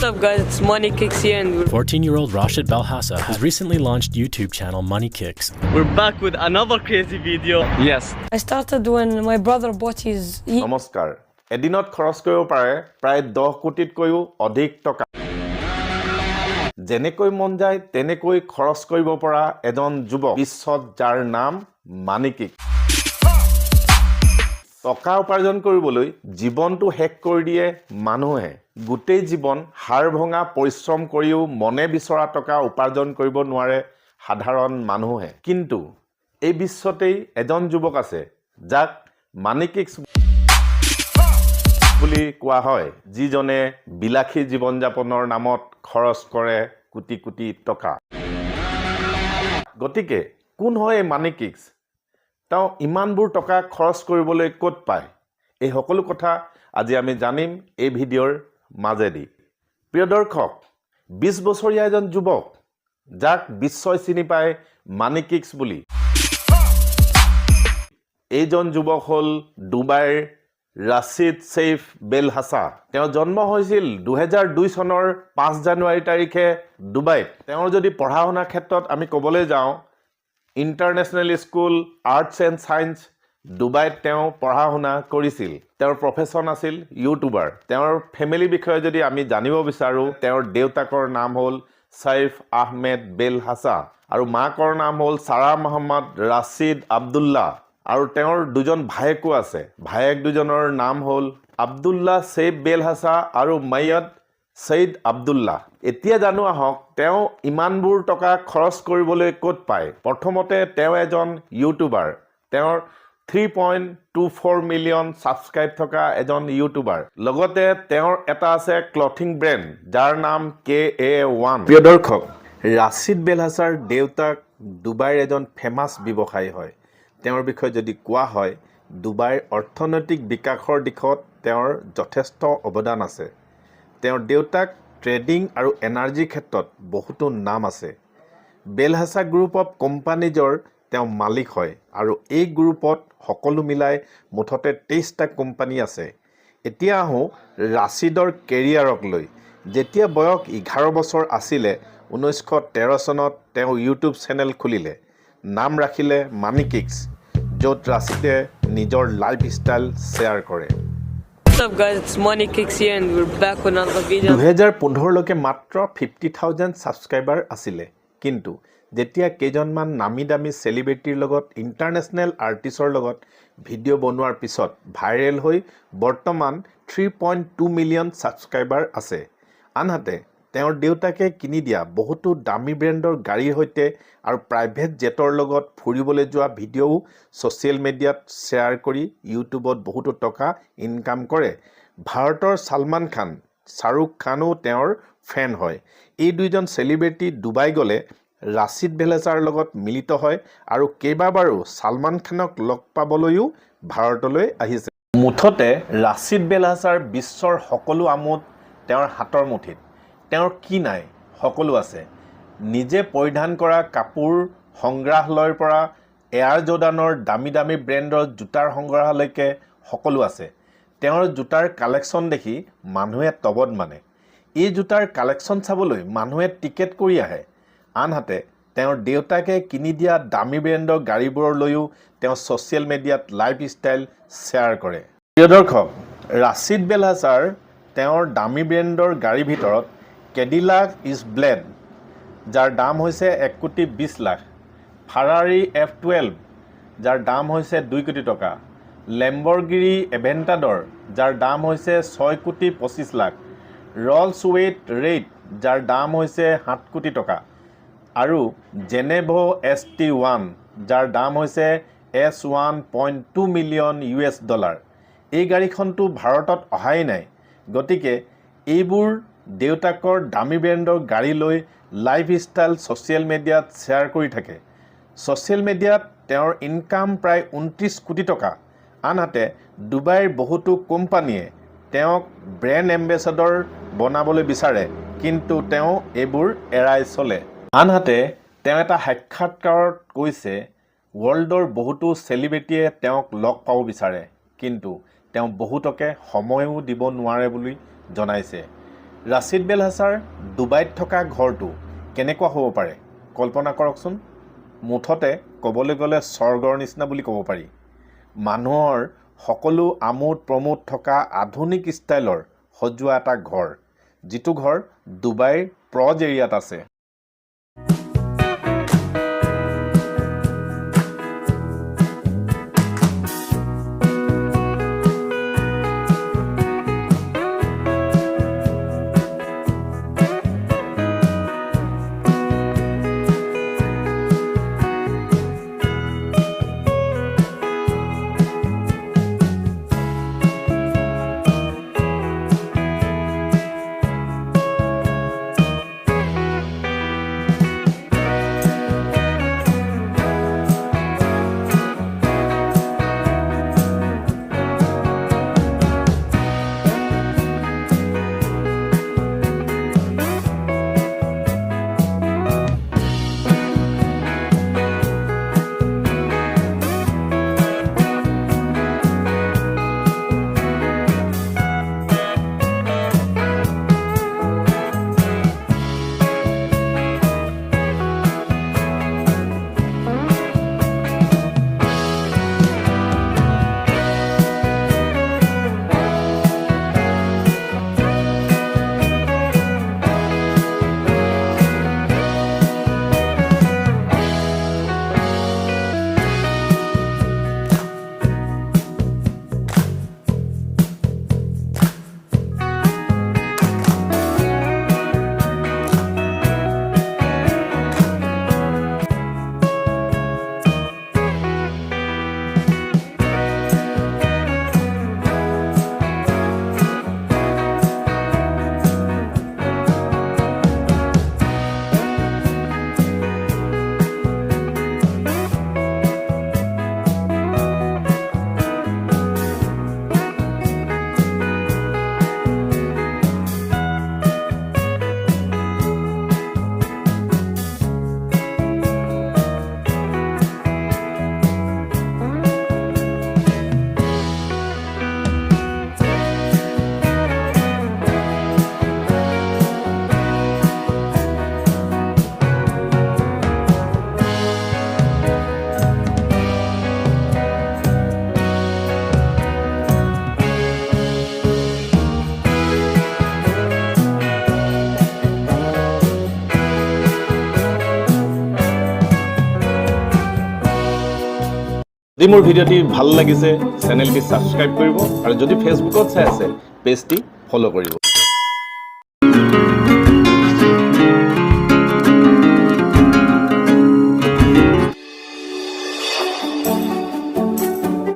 What's up guys, it's Money Kicks here and 14-year-old Rashid Belhassa has recently launched YouTube channel Money Kicks. We're back with another crazy video. Yes. I started when my brother bought his... নমস্কাৰ এদিনত খৰচ কৰিব পাৰে প্ৰায় 10 কোটিতকৈও অধিক টকা যেনেকৈ মন যায় তেনেকৈ খৰচ কৰিব পৰা এজন যুৱক বিশ্বত যাৰ নাম মানি কিক টকা উপাৰ্জন কৰিবলৈ জীৱনটো হেক কৰি দিয়ে মানুহে গোটেই জীৱন হাড় ভঙা পৰিশ্ৰম কৰিও মনে বিচৰা টকা উপাৰ্জন কৰিব নোৱাৰে সাধাৰণ মানুহে কিন্তু এই বিশ্বতেই এজন যুৱক আছে যাক মানি কিক্স বুলি কোৱা হয় যিজনে বিলাখী জীৱন যাপনৰ নামত খৰচ কৰে কোটি কোটি টকা গতিকে কোন হয় মানি কিক্স তাও ইমানবোৰ টকা খৰচ কৰিবলৈ ক'ত পায় এই সকলো কথা আজি আমি জানিম এই ভিডিঅ'ৰ মাজেদি প্ৰিয় দৰ্শক 20 বছৰীয়া এজন যুৱক যাক বিশ্বই চিনি পায় মানি কিক্স বুলি এইজন যুৱক হ'ল ডুবাইৰ ৰাছিদ সৈফ বেলহাছা তেওঁ জন্ম হৈছিল 2002 চনৰ 5 জানুৱাৰী তাৰিখে ডুবাইত তেওঁৰ যদি পঢ়া শুনা ক্ষেত্ৰত আমি ক'বলৈ যাওঁ international school arts and science ডুবাইত তেওঁ পঢ়া শুনা কৰিছিল তেওঁৰ প্ৰফেছন আছিল ইউটিউবাৰ তেওঁৰ ফেমিলি বিষয়ে যদি আমি জানিব বিচাৰো তেওঁৰ দেউতাকৰ নাম হ'ল সৈফ আহমেদ বেলহাছা আৰু মাকৰ নাম হ'ল সাৰা মোহাম্মদ ৰাছিদ আব্দুল্লাহ আৰু তেওঁৰ দুজন ভায়েকো আছে ভায়েক দুজনৰ নাম হ'ল আব্দুল্লাহ সৈফ বেলহাছা আৰু মাইয়াদ সৈয়দ আব্দুল্লাহ এতিয়া জানো আহক তেওঁ ইমানবোৰ টকা খৰচ কৰিবলৈ ক'ত পায় প্ৰথমতে তেওঁ এজন ইউটিউবাৰ তেওঁৰ 3.24 মিলিয়ন সাবস্ক্ৰাইব থকা এজন ইউটিউবাৰ লগতে তেওঁৰ এটা আছে ক্লথিং ব্ৰেণ্ড যাৰ নাম KA1 প্ৰিয় দৰ্শক ৰাছিদ বেলহাছাৰ দেউতাক ডুবাইৰ এজন ফেমাছ ব্যৱসায়ী হয় তেওঁৰ বিষয়ে যদি কোৱা হয় ডুবাইৰ অৰ্থনৈতিক বিকাশৰ দিশত তেওঁৰ যথেষ্ট অৱদান আছে তেওঁৰ দেউতাক ট্ৰেডিং আৰু এনাৰ্জি ক্ষেত্ৰত বহুতো নাম আছে বেলহাছা গ্ৰুপ অফ কোম্পানীজৰ তেওঁ মালিক হয় আৰু এই গ্ৰুপত সকলো মিলাই মুঠতে 23টা কোম্পানী আছে এতিয়া আহো ৰাছিদৰ কেৰিয়াৰক লৈ যেতিয়া বয়স 11 বছৰ আছিল 1913 চনত তেওঁ ইউটিউব চেনেল খুলিলে নাম ৰাখিলে মানি কিক্স য'ত ৰাছিদে নিজৰ লাইফ ষ্টাইল শ্বেয়াৰ কৰে What's up guys, it's Money Kicks here and we're back with another video 2015 লৈকে মাত্ৰ 50,000 সাবস্ক্ৰাইবাৰ আছিল কিন্তু যেতিয়া কেজনমান নামি দামী সেলিব্ৰিটিৰ লগত ইন্টাৰনেশ্যনেল আৰ্টিষ্টৰ লগত ভিডিঅ' বনোৱাৰ পিছত ভাইৰেল হৈ বৰ্তমান 3.2 মিলিয়ন সাবস্ক্ৰাইবাৰ আছে আনহাতে তেওঁৰ দেউতাকে কিনি দিয়া বহুতো দামী ব্ৰেণ্ডৰ গাড়ীৰ হৈতে আৰু প্ৰাইভেট জেটৰ লগত ফুৰিবলৈ যোৱা ভিডিঅ'ও ছ'চিয়েল মিডিয়াত শ্বেয়াৰ কৰি ইউটিউবত বহুতো টকা ইনকাম কৰে ভাৰতৰ সলমান খান শাহৰুখ খানো তেওঁৰ ফেন হয় এই দুইজন সেলিব্ৰিটি ডুবাই গলে ৰাছিদ বেলহাছাৰ লগত মিলিত হয় আৰু কেইবাবাৰো সলমান খানক লগ পাবলৈও ভাৰতলৈ আহিছে মুঠতে ৰাছিদ বেলহাছাৰ বিশ্বৰ সকলো আমোদ তেওঁৰ হাতৰ মুঠিত তেওঁৰ কি নাই সকলো আছে নিজে পৰিধান কৰা কাপোৰ সংগ্ৰহালয়ৰ পৰা এয়াৰ জৰ্ডানৰ দামী দামী ব্ৰেণ্ডৰ জোতাৰ সংগ্ৰহালয়কে সকলো আছে তেওঁৰ জোতাৰ কালেকশ্যন দেখি মানুহে তবদ মানে এই জোতাৰ কালেকশ্যন চাবলৈ মানুহে টিকেট কৰি আহে আনহাতে তেওঁৰ দেউতাকে কিনি দিয়া দামী ব্ৰেণ্ডৰ গাড়ীবোৰৰ লৈও তেওঁ ছ'চিয়েল মিডিয়াত লাইফ ষ্টাইল শ্বেয়াৰ কৰে প্ৰিয় দৰ্শক ৰাছিদ বেলহাছাৰ তেওঁৰ দামী ব্ৰেণ্ডৰ গাড়ীৰ ভিতৰত কেডিলাক ইজ ব্লেড যাৰ দাম হৈছে 1 কোটি 20 লাখ ফাৰাৰী F12 যাৰ দাম হৈছে 2 কোটি টকা লেম্বৰগিনি এভেণ্টাডৰ যাৰ দাম হৈছে 6 কোটি 25 লাখ ৰলছ ৱেইট ৰেড যাৰ দাম হৈছে 7 কোটি টকা আৰু জেনেভো ST1 যাৰ দাম হৈছে S1.2 মিলিয়ন US ডলাৰ এই গাড়ীখনটো ভাৰতত অহাই নাই গতিকে এইবোৰ দেউতাকৰ দামী ব্ৰেণ্ডৰ গাড়ী লৈ লাইফ ষ্টাইল ছ'চিয়েল মিডিয়াত শ্বেয়াৰ কৰি থাকে ছ'চিয়েল মিডিয়াত তেওঁৰ ইনকাম প্ৰায় 29 কোটি টকা আনহাতে ডুবাইৰ বহুতো কোম্পানীয়ে তেওঁক ব্ৰেণ্ড এম্বেছাডৰ বনাবলৈ বিচাৰে কিন্তু তেওঁ এইবোৰ এৰাই চলে আনহাতে তেওঁ এটা সাক্ষাৎকাৰত কৈছে ৱৰ্ল্ডৰ বহুতো সেলিব্ৰিটিয়ে তেওঁক লগ পাব বিচাৰে কিন্তু তেওঁ বহুতকে সময়ও দিব নোৱাৰে বুলি জনাইছে ৰাছিদ বেলহাছাৰ ডুবাইত থকা ঘৰটো কেনেকুৱা হ'ব পাৰে কল্পনা কৰকচোন। মুঠতে ক'বলৈ গ'লে স্বৰ্গৰ নিচিনা বুলি ক'ব পাৰি। মানুহৰ সকলো আমোদ প্ৰমোদ থকা আধুনিক ষ্টাইলৰ সজোৱা এটা ঘৰ, যিটো ঘৰ ডুবাইৰ প্ৰজ এৰিয়াত আছে। যদি মোৰ ভিডিঅ'টি ভাল লাগিছে চেনেলটি ছাবস্ক্ৰাইব কৰিব আৰু যদি ফেচবুকত চাই আছে পেজটি ফ'ল' কৰিব।